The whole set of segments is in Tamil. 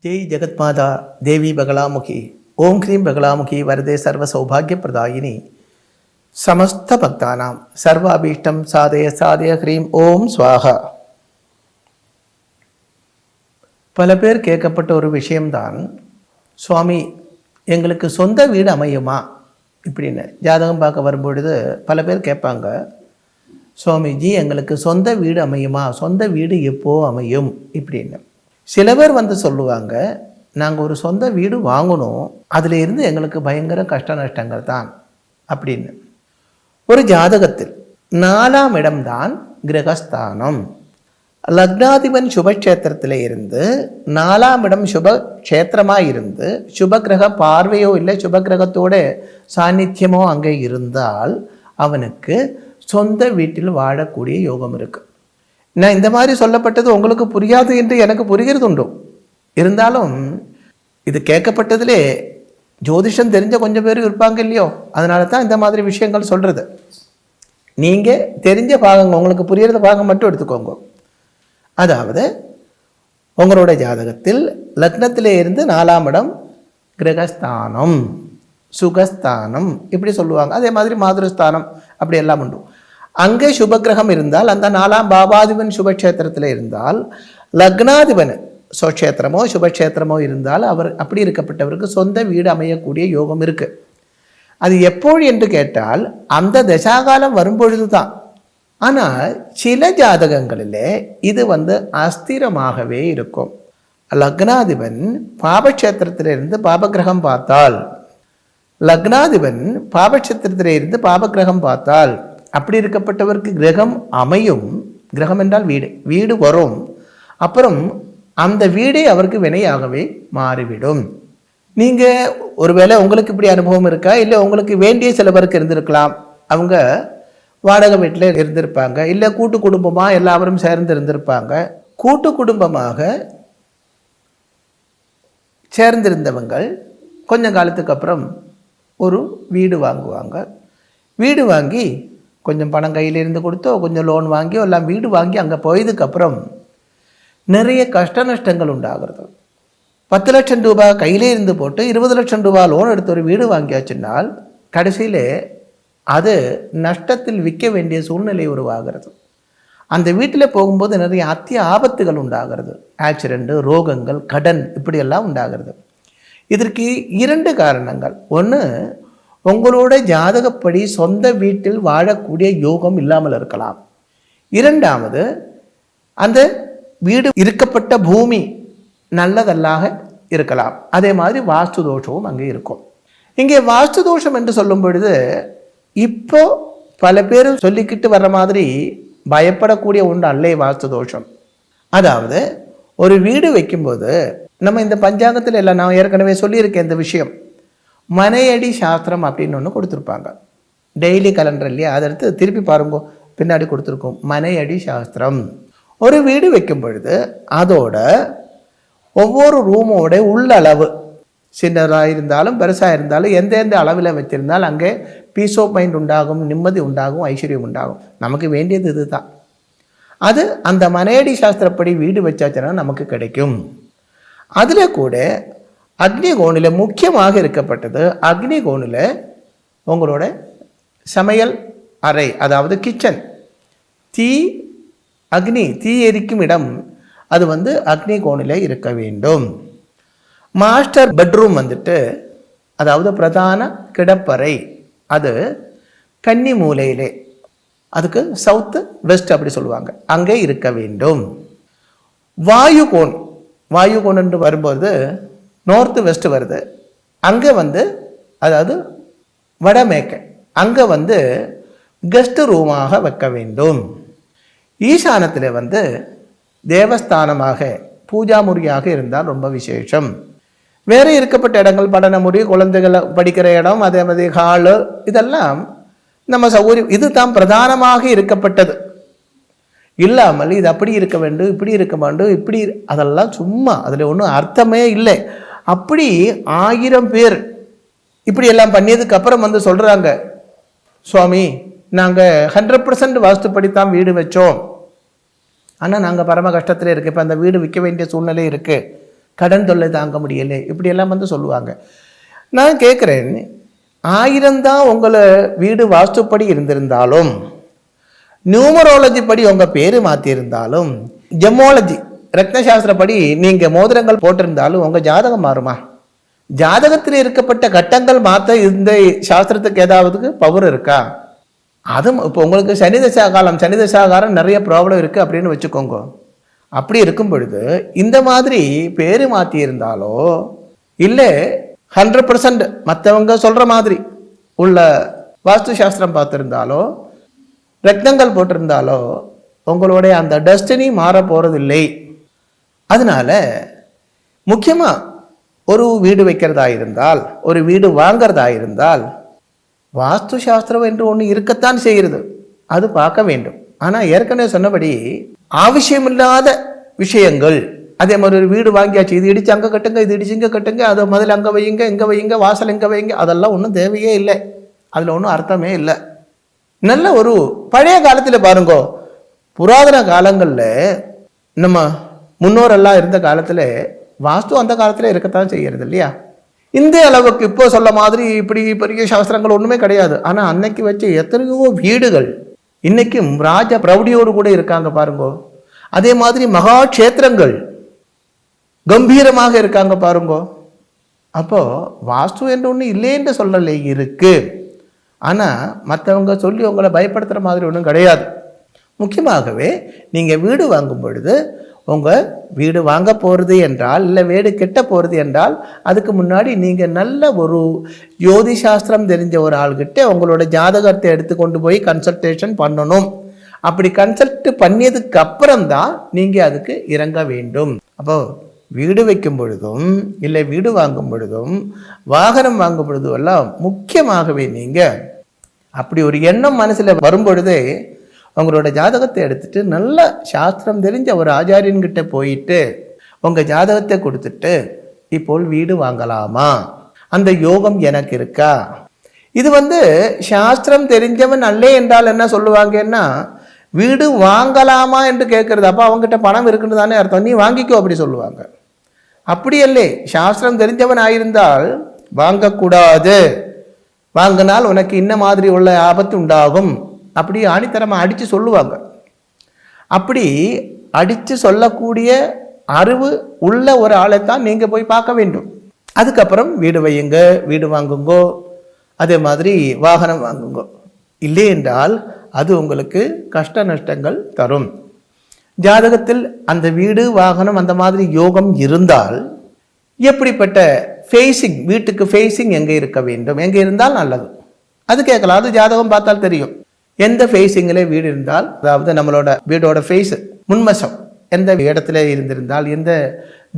जय जगत्माता देवी बगलामुखी ओम ह्रीं बगलामुखी वरदे सर्व सौभाग्य प्रदायिनी समस्त भक्तानां सर्वाभीष्टं साधय साधय ह्रीं ओम स्वाहा. பல பேர் கேட்கப்பட்ட ஒரு விஷயம்தான், சுவாமி எங்களுக்கு சொந்த வீடு அமையுமா இப்படின்னு ஜாதகம் பார்க்க வரும்பொழுது பல பேர் கேட்பாங்க, சுவாமிஜி எங்களுக்கு சொந்த வீடு அமையுமா, சொந்த வீடு எப்போ அமையும் இப்படின்னு. சில பேர் வந்து சொல்லுவாங்க, நாங்கள் ஒரு சொந்த வீடு வாங்கணும், அதில் இருந்து எங்களுக்கு பயங்கர கஷ்ட நஷ்டங்கள் தான் அப்படின்னு. ஒரு ஜாதகத்தில் 4ஆம் இடம்தான் கிரகஸ்தானம். லக்னாதிபன் சுபக்ஷேத்திரத்தில் இருந்து 4ஆம் இடம் சுபக்ஷேத்திரமாக இருந்து சுபகிரக பார்வையோ இல்லை சுபகிரகத்தோட சாநித்தியமோ அங்கே இருந்தால் அவனுக்கு சொந்த வீட்டில் வாழக்கூடிய யோகம் இருக்குது. நான் இந்த மாதிரி சொல்லப்பட்டது உங்களுக்கு புரியாது என்று எனக்கு புரிகிறது உண்டு. இருந்தாலும் இது கேட்கப்பட்டதிலே ஜோதிஷம் தெரிஞ்ச கொஞ்சம் பேர் இருப்பாங்க இல்லையோ, அதனால தான் இந்த மாதிரி விஷயங்கள் சொல்கிறது. நீங்கள் தெரிஞ்ச பாகங்க, உங்களுக்கு புரியுறத பாகம் மட்டும் எடுத்துக்கோங்க. அதாவது உங்களோட ஜாதகத்தில் லக்னத்திலே இருந்து 4ஆம் இடம் கிரகஸ்தானம், சுகஸ்தானம் இப்படி சொல்லுவாங்க. அதே மாதிரி மாதுருஸ்தானம் அப்படி எல்லாம் உண்டு. அங்கே சுபகிரகம் இருந்தால், அந்த 4ஆம் பாவாதிபன் சுபக்ஷேத்திரத்தில் இருந்தால், லக்னாதிபன் சொக்ஷேத்திரமோ சுபக்ஷேத்திரமோ இருந்தால் அவர் அப்படி இருக்கப்பட்டவருக்கு சொந்த வீடு அமையக்கூடிய யோகம் இருக்குது. அது எப்போது என்று கேட்டால் அந்த தசாகாலம் வரும்பொழுது தான். ஆனால் சில ஜாதகங்களிலே இது அஸ்திரமாகவே இருக்கும். லக்னாதிபன் பாபக்ஷேத்திரத்திலிருந்து பாபகிரகம் பார்த்தால், லக்னாதிபன் பாபக்ஷேத்திரத்திலிருந்து பாபகிரகம் பார்த்தால் அப்படி இருக்கப்பட்டவருக்கு கிரகம் அமையும். கிரகம் என்றால் வீடு, வீடு வரும். அப்புறம் அந்த வீடே அவருக்கு வினையாகவே மாறிவிடும். நீங்கள் ஒருவேளை உங்களுக்கு இப்படி அனுபவம் இருக்கா, இல்லை உங்களுக்கு வேண்டிய சில பேருக்கு இருந்திருக்கலாம். அவங்க வாடகை வீட்டில் இருந்திருப்பாங்க, இல்லை கூட்டு குடும்பமாக எல்லாரும் சேர்ந்து இருந்திருப்பாங்க. கூட்டு குடும்பமாக சேர்ந்திருந்தவங்கள் கொஞ்சம் காலத்துக்கு அப்புறம் ஒரு வீடு வாங்குவாங்க. வீடு வாங்கி கொஞ்சம் பணம் கையிலிருந்து கொடுத்தோ கொஞ்சம் லோன் வாங்கியோ எல்லாம் வீடு வாங்கி அங்கே போயதுக்கப்புறம் நிறைய கஷ்ட நஷ்டங்கள் உண்டாகிறது. 10 லட்சம் ரூபாய் கையிலே இருந்து போட்டு 20 லட்சம் ரூபாய் லோன் எடுத்து ஒரு வீடு வாங்கியாச்சுன்னால் கடைசியில் அது நஷ்டத்தில் விற்க வேண்டிய சூழ்நிலை உருவாகிறது. அந்த வீட்டில் போகும்போது நிறைய அத்திய ஆபத்துகள் உண்டாகிறது. ஆக்சிடென்ட்டு, ரோகங்கள், கடன் இப்படியெல்லாம் உண்டாகிறது. இதற்கு 2 காரணங்கள். ஒன்று, உங்களோட ஜாதகப்படி சொந்த வீட்டில் வாழக்கூடிய யோகம் இல்லாமல் இருக்கலாம். 2வது, அந்த வீடு இருக்கப்பட்ட பூமி நல்லதல்லாக இருக்கலாம். அதே மாதிரி வாஸ்து தோஷமும் அங்கே இருக்கும். இங்கே வாஸ்து தோஷம் என்று சொல்லும் பொழுது இப்போ பல பேர் சொல்லிக்கிட்டு வர்ற மாதிரி பயப்படக்கூடிய ஒன்று அல்லே வாஸ்து தோஷம். அதாவது ஒரு வீடு வைக்கும்போது நம்ம இந்த பஞ்சாங்கத்தில் எல்லாம் நான் ஏற்கனவே சொல்லியிருக்கேன் இந்த விஷயம். மனையடி சாஸ்திரம் அப்படின்னு ஒன்று கொடுத்துருப்பாங்க, டெய்லி கலண்டர் இல்லையா, அதை எடுத்து திருப்பி பாருங்க, பின்னாடி கொடுத்துருக்கோம் மனையடி சாஸ்திரம். ஒரு வீடு வைக்கும் பொழுது அதோட ஒவ்வொரு ரூமோட உள்ளளவு சின்னதாக இருந்தாலும் பெருசாக இருந்தாலும் எந்தெந்த அளவில் வச்சிருந்தால் அங்கே பீஸ் ஆஃப் மைண்ட் உண்டாகும், நிம்மதி உண்டாகும், ஐஸ்வர்யம் உண்டாகும். நமக்கு வேண்டியது இது தான். அது அந்த மனையடி சாஸ்திரப்படி வீடு வச்சாச்சுன்னா நமக்கு கிடைக்கும். அதில் கூட அக்னி கோணில் முக்கியமாக இருக்கப்பட்டது, அக்னி கோணில் உங்களோட சமையல் அறை, அதாவது கிச்சன், தீ எரிக்கும் இடம், அது அக்னி கோணில் இருக்க வேண்டும். மாஸ்டர் பெட்ரூம் அதாவது பிரதான கிடப்பறை, அது கன்னி மூலையிலே, அதுக்கு சவுத்து வெஸ்ட் அப்படி சொல்லுவாங்க, அங்கே இருக்க வேண்டும். வாயு கோன் என்று வரும்போது நார்த்து வெஸ்ட் வருது, அங்கே அதாவது வடமேற்கு, அங்கே கெஸ்ட் ரூமாக வைக்க வேண்டும். ஈசானத்தில் தேவஸ்தானமாக பூஜா முறியாக இருந்தால் ரொம்ப விசேஷம். வேறு இருக்கப்பட்ட இடங்கள் படின முறி, குழந்தைகள் படிக்கிற இடம், அதே மாதிரி ஹாலு, இதெல்லாம் நம்ம சௌகரியம். இது தான் பிரதானமாக இருக்கப்பட்டது. இல்லாமல் இது அப்படி இருக்க வேண்டும், இப்படி இருக்க வேண்டும், இப்படி, அதெல்லாம் சும்மா, அதில் ஒன்றும் அர்த்தமே இல்லை. அப்படி 1000 பேர் இப்படி எல்லாம் பண்ணியதுக்கு அப்புறம் சொல்கிறாங்க, சுவாமி நாங்கள் 100% வாஸ்துப்படித்தான் வீடு வச்சோம், ஆனால் நாங்கள் பரம கஷ்டத்தில் இருக்குது, இப்போ அந்த வீடு விற்க வேண்டிய சூழ்நிலை இருக்குது, கடன் தொல்லை தாங்க முடியலை, இப்படியெல்லாம் வந்து சொல்லுவாங்க. நான் கேட்குறேன், 1000 தான் உங்களை வீடு வாஸ்துப்படி இருந்திருந்தாலும், நியூமராலஜி படி உங்கள் பேர் மாற்றியிருந்தாலும், ஜெமாலஜி ரத்னசாஸ்திரப்படி நீங்கள் மோதிரங்கள் போட்டிருந்தாலும் உங்கள் ஜாதகம் மாறுமா? ஜாதகத்தில் இருக்கப்பட்ட கட்டங்கள் மாற்ற இந்த சாஸ்திரத்துக்கு ஏதாவது பவர் இருக்கா? அதுவும் இப்போ உங்களுக்கு சனிதசா காலம், சனிதசாகாரம் நிறைய ப்ராப்ளம் இருக்குது அப்படின்னு வச்சுக்கோங்க. அப்படி இருக்கும் பொழுது இந்த மாதிரி பேர் மாற்றி இருந்தாலோ இல்லை 100% மற்றவங்க சொல்கிற மாதிரி உள்ள வாஸ்து சாஸ்திரம் பார்த்துருந்தாலோ ரத்னங்கள் போட்டிருந்தாலோ உங்களுடைய அந்த டெஸ்டினி மாற போகிறதில்லை. அதனால முக்கியமாக ஒரு வீடு வைக்கிறதா இருந்தால், ஒரு வீடு வாங்கிறதா இருந்தால், வாஸ்து சாஸ்திரம் என்று ஒன்று இருக்கத்தான் செய்கிறது, அது பார்க்க வேண்டும். ஆனால் ஏற்கனவே சொன்னபடி அவசியமில்லாத விஷயங்கள், அதே மாதிரி ஒரு வீடு வாங்கியாச்சு, இது இடிச்சு அங்கே கட்டுங்க, இது இடிச்சு இங்கே கட்டுங்க, அதை முதல்ல அங்கே வையுங்க, இங்கே வையுங்க, வாசல் இங்கே வைங்க, அதெல்லாம் ஒன்றும் தேவையே இல்லை, அதில் ஒன்றும் அர்த்தமே இல்லை. நல்ல ஒரு பழைய காலத்தில் பாருங்கோ, புராதன காலங்களில் நம்ம முன்னோரெல்லாம் இருந்த காலத்தில் வாஸ்து அந்த காலத்தில் இருக்கத்தான் செய்கிறது இல்லையா? இந்த அளவுக்கு இப்போ சொல்ல மாதிரி இப்படி பெரிய சாஸ்திரங்கள் ஒன்றுமே கிடையாது. ஆனால் அன்னைக்கு வச்ச எத்தனையோ வீடுகள் இன்னைக்கும் ராஜ பிரௌடியோடு கூட இருக்காங்க பாருங்கோ. அதே மாதிரி மகா கஷேத்திரங்கள் கம்பீரமாக இருக்காங்க பாருங்கோ. அப்போ வாஸ்து என்று ஒன்று இல்லைன்னு சொல்லலை, இருக்கு. ஆனால் மற்றவங்க சொல்லி உங்களை பயப்படுத்துகிற மாதிரி ஒன்றும் கிடையாது. முக்கியமாகவே நீங்கள் வீடு வாங்கும் பொழுது, உங்கள் வீடு வாங்க போகிறது என்றால், இல்லை வீடு கெட்ட போகிறது என்றால், அதுக்கு முன்னாடி நீங்கள் நல்ல ஒரு ஜோதி சாஸ்திரம் தெரிஞ்ச ஒரு ஆள்கிட்ட உங்களோட ஜாதகத்தை எடுத்து கொண்டு போய் கன்சல்டேஷன் பண்ணணும். அப்படி கன்சல்ட் பண்ணியதுக்கு அப்புறம் தான் நீங்கள் அதுக்கு இறங்க வேண்டும். அப்போ வீடு வைக்கும் பொழுதும், இல்லை வீடு வாங்கும் பொழுதும், வாகனம் வாங்கும் பொழுதும் எல்லாம் முக்கியமாகவே நீங்கள் அப்படி ஒரு எண்ணம் மனசில் வரும் பொழுதே உங்களோட ஜாதகத்தை எடுத்துட்டு நல்ல சாஸ்திரம் தெரிஞ்ச ஒரு ஆச்சாரியன்கிட்ட போயிட்டு உங்கள் ஜாதகத்தை கொடுத்துட்டு, இப்போ வீடு வாங்கலாமா, அந்த யோகம் எனக்கு இருக்கா? இது சாஸ்திரம் தெரிஞ்சவன் அல்லே என்றால் என்ன சொல்லுவாங்கன்னா, வீடு வாங்கலாமா என்று கேட்கறது. அப்போ அவங்ககிட்ட பணம் இருக்குன்னு தானே அர்த்தம், நீ வாங்கிக்கோ அப்படி சொல்லுவாங்க. அப்படி அல்லே, சாஸ்திரம் தெரிஞ்சவன் ஆயிருந்தால் வாங்கக்கூடாது, வாங்கினால் உனக்கு இன்ன மாதிரி உள்ள ஆபத்து உண்டாகும், அப்படி ஆணித்தரமாக அடித்து சொல்லுவாங்க. அப்படி அடித்து சொல்லக்கூடிய அறிவு உள்ள ஒரு ஆளைத்தான் நீங்கள் போய் பார்க்க வேண்டும். அதுக்கப்புறம் வீடு வையுங்க, வீடு வாங்குங்கோ, அதே மாதிரி வாகனம் வாங்குங்கோ. இல்லை என்றால் அது உங்களுக்கு கஷ்ட நஷ்டங்கள் தரும். ஜாதகத்தில் அந்த வீடு வாகனம் அந்த மாதிரி யோகம் இருந்தால் எப்படிப்பட்ட ஃபேஸிங், வீட்டுக்கு ஃபேஸிங் எங்கே இருக்க வேண்டும், எங்கே இருந்தால் நல்லது, அது கேட்கலாம். அது ஜாதகம் பார்த்தால் தெரியும். எந்த ஃபேஸிங்கில் வீடு இருந்தால், அதாவது நம்மளோட வீடோட ஃபேஸ் முன்மசம் எந்த இடத்துல இருந்திருந்தால், எந்த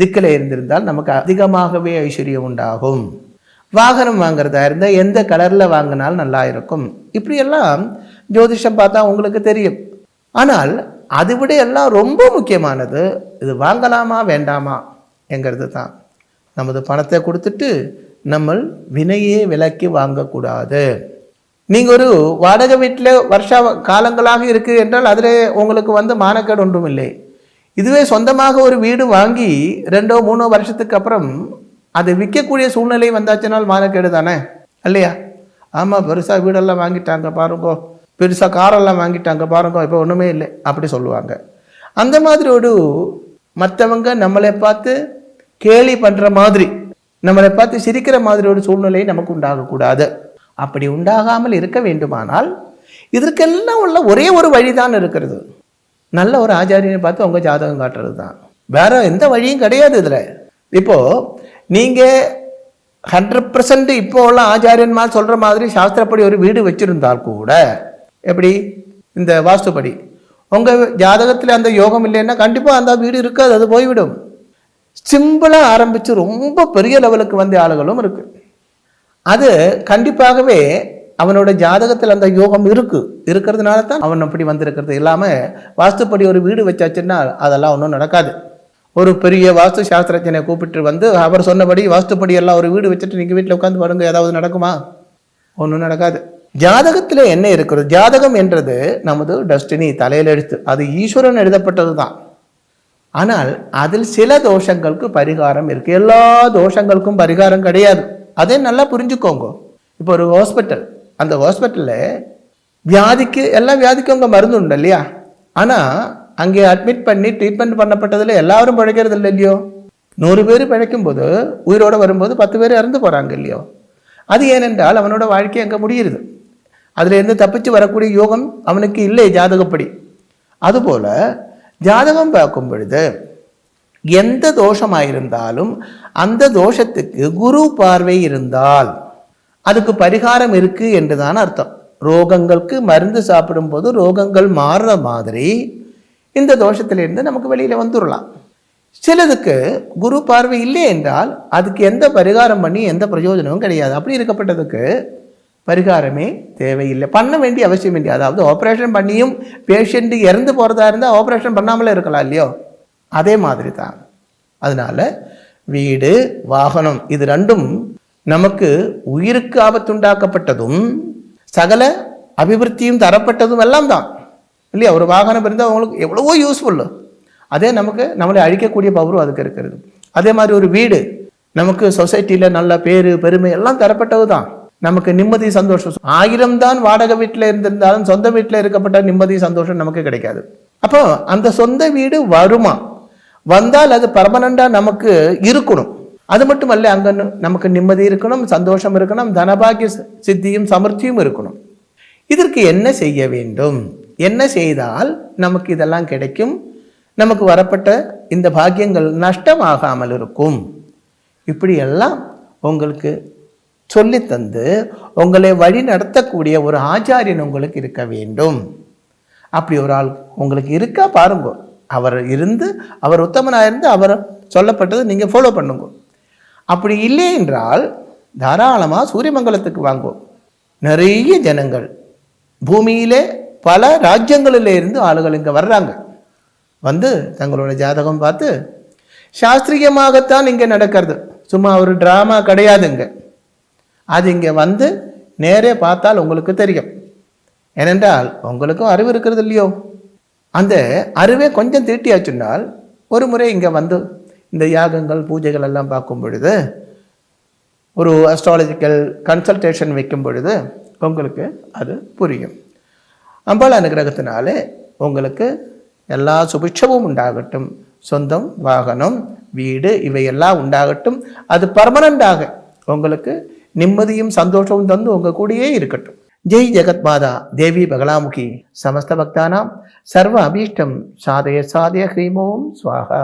திக்கில் இருந்திருந்தால் நமக்கு அதிகமாகவே ஐஸ்வர்யம் உண்டாகும். வாகனம் வாங்குறதா இருந்தால் எந்த கலரில் வாங்கினால் நல்லா இருக்கும், இப்படியெல்லாம் ஜோதிஷம் பார்த்தா உங்களுக்கு தெரியும். ஆனால் அதை விட எல்லாம் ரொம்ப முக்கியமானது இது வாங்கலாமா வேண்டாமா என்கிறது தான். நமது பணத்தை கொடுத்துட்டு நம்ம வினையே விலக்கி வாங்கக்கூடாது. நீங்கள் ஒரு வாடகை வீட்டில் வருஷ காலங்களாக இருக்குது என்றால் அதில் உங்களுக்கு மானக்கேடு ஒன்றும் இல்லை. இதுவே சொந்தமாக ஒரு வீடு வாங்கி 2-3 வருஷத்துக்கு அப்புறம் அதை விற்கக்கூடிய சூழ்நிலை வந்தாச்சுனால் மானக்கேடு தானே இல்லையா? ஆமாம், பெருசாக வீடெல்லாம் வாங்கிட்டாங்க பாருங்கோ, பெருசாக காரெல்லாம் வாங்கிட்டாங்க பாருங்கோ, இப்போ ஒன்றுமே இல்லை அப்படி சொல்லுவாங்க. அந்த மாதிரி ஒரு மற்றவங்க நம்மளை பார்த்து கேலி பண்ணுற மாதிரி, நம்மளை பார்த்து சிரிக்கிற மாதிரி ஒரு சூழ்நிலை நமக்கு உண்டாகக்கூடாது. அப்படி உண்டாகாமல் இருக்க வேண்டுமானால் இதற்கெல்லாம் உள்ள ஒரே ஒரு வழிதான் இருக்கிறது, நல்ல ஒரு ஆச்சாரியனை பார்த்து உங்கள் ஜாதகம் காட்டுறது தான். வேற எந்த வழியும் கிடையாது இதில். இப்போது நீங்கள் 100% இப்போ உள்ள ஆச்சாரியன்மார் சொல்கிற மாதிரி சாஸ்திரப்படி ஒரு வீடு வச்சுருந்தால் கூட, எப்படி இந்த வாஸ்துப்படி உங்கள் ஜாதகத்தில் அந்த யோகம் இல்லைன்னா கண்டிப்பாக அந்த வீடு இருக்காது, அது போய்விடும். சிம்பிளாக ஆரம்பித்து ரொம்ப பெரிய லெவலுக்கு வந்த ஆளுகளும் இருக்குது. அது கண்டிப்பாகவே அவனோட ஜாதகத்தில் அந்த யோகம் இருக்கிறதுனால தான் அவன் அப்படி வந்திருக்கிறது. இல்லாமல் வாஸ்துப்படி ஒரு வீடு வச்சாச்சுன்னா அதெல்லாம் ஒன்றும் நடக்காது. ஒரு பெரிய வாஸ்து சாஸ்திரஜனை கூப்பிட்டு அவர் சொன்னபடி வாஸ்துப்படி எல்லாம் ஒரு வீடு வச்சுட்டு நீங்கள் வீட்டில் உட்காந்து பாருங்க, ஏதாவது நடக்குமா? ஒன்றும் நடக்காது. ஜாதகத்தில் என்ன இருக்கிறது? ஜாதகம் என்றது நமது டெஸ்டினி, தலையில் எழுத்து, அது ஈஸ்வரன் எழுதப்பட்டது தான். ஆனால் அதில் சில தோஷங்களுக்கு பரிகாரம் இருக்கு. எல்லா தோஷங்களுக்கும் பரிகாரம் கிடையாது. அதே நல்லா புரிஞ்சுக்கோங்க. இப்போ ஒரு ஹாஸ்பிட்டல், அந்த ஹாஸ்பிட்டலில் வியாதிக்கு எல்லா வியாதிக்கும் அங்கே மருந்து உண்டு இல்லையா? ஆனால் அங்கே அட்மிட் பண்ணி ட்ரீட்மெண்ட் பண்ணப்பட்டதில் எல்லாரும் பிழைக்கிறது இல்லை இல்லையோ? 100 பேர் பிழைக்கும் போது, உயிரோடு வரும்போது 10 பேர் இறந்து போகிறாங்க இல்லையோ? அது ஏனென்றால் அவனோட வாழ்க்கை அங்கே முடியுது. அதுலேருந்து தப்பிச்சு வரக்கூடிய யோகம் அவனுக்கு இல்லை ஜாதகப்படி. அதுபோல் ஜாதகம் பார்க்கும் பொழுது எந்த தோஷமாயிருந்தாலும் அந்த தோஷத்துக்கு குரு பார்வை இருந்தால் அதுக்கு பரிகாரம் இருக்கு என்றுதான் அர்த்தம். ரோகங்களுக்கு மருந்து சாப்பிடும்போது ரோகங்கள் மாறுற மாதிரி இந்த தோஷத்திலிருந்து நமக்கு வெளியில் வந்துடலாம். சிலதுக்கு குரு பார்வை இல்லை என்றால் அதுக்கு எந்த பரிகாரம் பண்ணி எந்த பிரயோஜனமும் கிடையாது. அப்படி இருக்கப்பட்டதுக்கு பரிகாரமே தேவையில்லை, பண்ண வேண்டிய அவசியம் இல்லை. அதாவது ஆப்ரேஷன் பண்ணியும் பேஷண்ட் இறந்து போகிறதா இருந்தால் ஆப்ரேஷன் பண்ணாமலே இருக்கலாம் இல்லையோ? அதே மாதிரி தான். அதனால் வீடு வாகனம் இது ரெண்டும் நமக்கு உயிருக்கு ஆபத்துண்டாக்கப்பட்டதும் சகல அபிவிருத்தியும் தரப்பட்டதும் எல்லாம் தான் இல்லையா? ஒரு வாகனம் இருந்தால் அவங்களுக்கு எவ்வளவோ யூஸ்ஃபுல்லு. அதே நமக்கு நம்மளை அழிக்கக்கூடிய பவரும் அதுக்கு இருக்கிறது. அதே மாதிரி ஒரு வீடு நமக்கு சொசைட்டியில் நல்ல பேரு பெருமை எல்லாம் தரப்பட்டது தான். நமக்கு நிம்மதி சந்தோஷம் 1000 தான் வாடகை வீட்டில் இருந்திருந்தாலும் சொந்த வீட்டில் இருக்கப்பட்ட நிம்மதி சந்தோஷம் நமக்கு கிடைக்காது. அப்போ அந்த சொந்த வீடு வருமா, வந்தால் அது பர்மனண்டாக நமக்கு இருக்கணும். அது மட்டுமல்ல, அங்கே நமக்கு நிம்மதி இருக்கணும், சந்தோஷம் இருக்கணும், தனபாகிய சித்தியும் சமர்த்தியும் இருக்கணும். இதற்கு என்ன செய்ய வேண்டும், என்ன செய்தால் நமக்கு இதெல்லாம் கிடைக்கும், நமக்கு வரப்பட்ட இந்த பாக்கியங்கள் நஷ்டமாகாமல் இருக்கும், இப்படியெல்லாம் உங்களுக்கு சொல்லித்தந்து உங்களை வழி நடத்தக்கூடிய ஒரு ஆச்சாரியன் உங்களுக்கு இருக்க வேண்டும். அப்படி ஒரு ஆள் உங்களுக்கு இருக்கா பாருங்க. அவர் இருந்து, அவர் உத்தமனாக இருந்து அவர் சொல்லப்பட்டது நீங்கள் ஃபாலோ பண்ணுங்க. அப்படி இல்லை என்றால் தாராளமாக சூரியமங்கலத்துக்கு வாங்குவோம். நிறைய ஜனங்கள் பூமியிலே பல ராஜ்யங்களில் இருந்து ஆளுகள் இங்கே வர்றாங்க. வந்து தங்களோட ஜாதகம் பார்த்து சாஸ்திரியமாகத்தான் இங்கே நடக்கிறது, சும்மா ஒரு ட்ராமா கிடையாதுங்க. அது இங்கே வந்து நேரே பார்த்தால் உங்களுக்கு தெரியும். ஏனென்றால் உங்களுக்கும் அறிவு இருக்கிறது இல்லையோ? அந்த அறிவை கொஞ்சம் தீட்டியாச்சுன்னால் ஒரு முறை இங்கே வந்து இந்த யாகங்கள் பூஜைகள் எல்லாம் பார்க்கும் பொழுது, ஒரு அஸ்ட்ராலஜிக்கல் கன்சல்டேஷன் வைக்கும் பொழுது உங்களுக்கு அது புரியும். அம்பாள் அனுகிரகத்தினாலே உங்களுக்கு எல்லா சுபிட்சமும் உண்டாகட்டும். சொந்தம், வாகனம், வீடு இவையெல்லாம் உண்டாகட்டும். அது பர்மனண்டாக உங்களுக்கு நிம்மதியும் சந்தோஷமும் தந்து உங்கள் கூடயே இருக்கட்டும். ஜெய் ஜெகத் மாதா தேவி பகலாமுகி சமஸ்த பக்தானாம் சர்வ அபீஷ்டம் சாதய சாதய ஹ்ரீம் ஓம் ஸ்வாஹா.